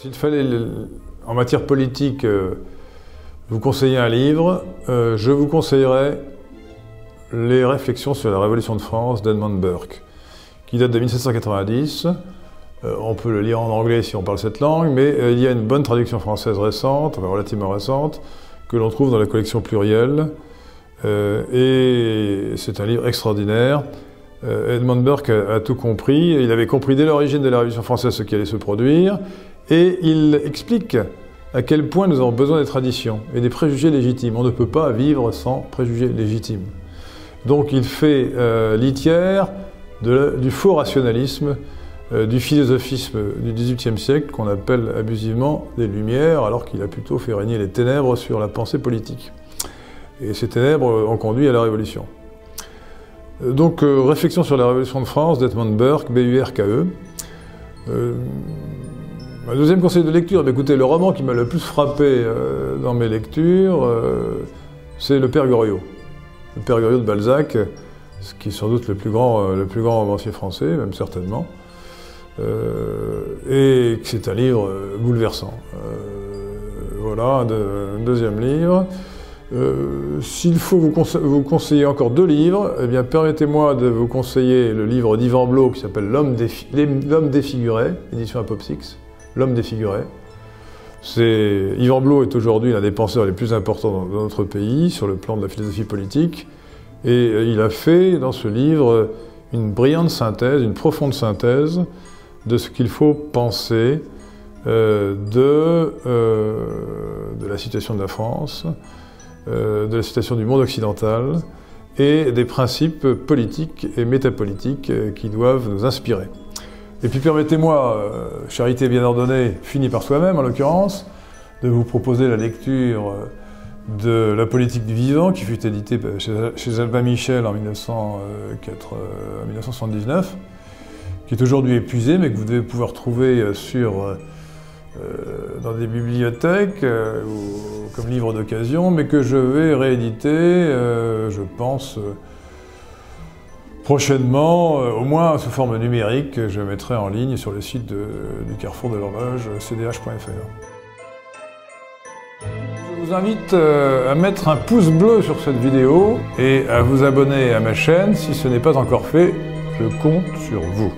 S'il fallait, en matière politique, vous conseiller un livre, je vous conseillerais les réflexions sur la Révolution de France d'Edmund Burke, qui date de 1790. On peut le lire en anglais si on parle cette langue, mais il y a une bonne traduction française récente, enfin relativement récente, que l'on trouve dans la collection Pluriel. Et c'est un livre extraordinaire. Edmund Burke a tout compris. Il avait compris dès l'origine de la Révolution française ce qui allait se produire. Et il explique à quel point nous avons besoin des traditions et des préjugés légitimes. On ne peut pas vivre sans préjugés légitimes. Donc il fait litière du faux rationalisme, du philosophisme du XVIIIe siècle qu'on appelle abusivement des Lumières, alors qu'il a plutôt fait régner les ténèbres sur la pensée politique. Et ces ténèbres ont conduit à la Révolution. Donc, réflexion sur la Révolution de France d'Edmund Burke, B-U-R-K-E. Ma deuxième conseil de lecture, écoutez, le roman qui m'a le plus frappé dans mes lectures, c'est Le Père Goriot. Le Père Goriot de Balzac, ce qui est sans doute le plus grand romancier français, même certainement. Et c'est un livre bouleversant. Voilà, un deuxième livre. S'il faut vous conseiller encore deux livres, eh bien permettez-moi de vous conseiller le livre d'Yvan Blot qui s'appelle L'Homme défiguré, édition Apopsix, L'Homme défiguré. Yvan Blot est aujourd'hui l'un des penseurs les plus importants dans notre pays sur le plan de la philosophie politique, et il a fait dans ce livre une brillante synthèse, une profonde synthèse de ce qu'il faut penser de la situation de la France, de la situation du monde occidental et des principes politiques et métapolitiques qui doivent nous inspirer. Et puis permettez-moi, charité bien ordonnée finit par soi-même en l'occurrence, de vous proposer la lecture de La politique du vivant qui fut édité chez Albin Michel en 1979, qui est aujourd'hui épuisé mais que vous devez pouvoir trouver dans des bibliothèques ou comme livre d'occasion, mais que je vais rééditer, je pense, prochainement, au moins sous forme numérique, que je mettrai en ligne sur le site du Carrefour de l'Horloge, cdh.fr. Je vous invite à mettre un pouce bleu sur cette vidéo et à vous abonner à ma chaîne si ce n'est pas encore fait. Je compte sur vous.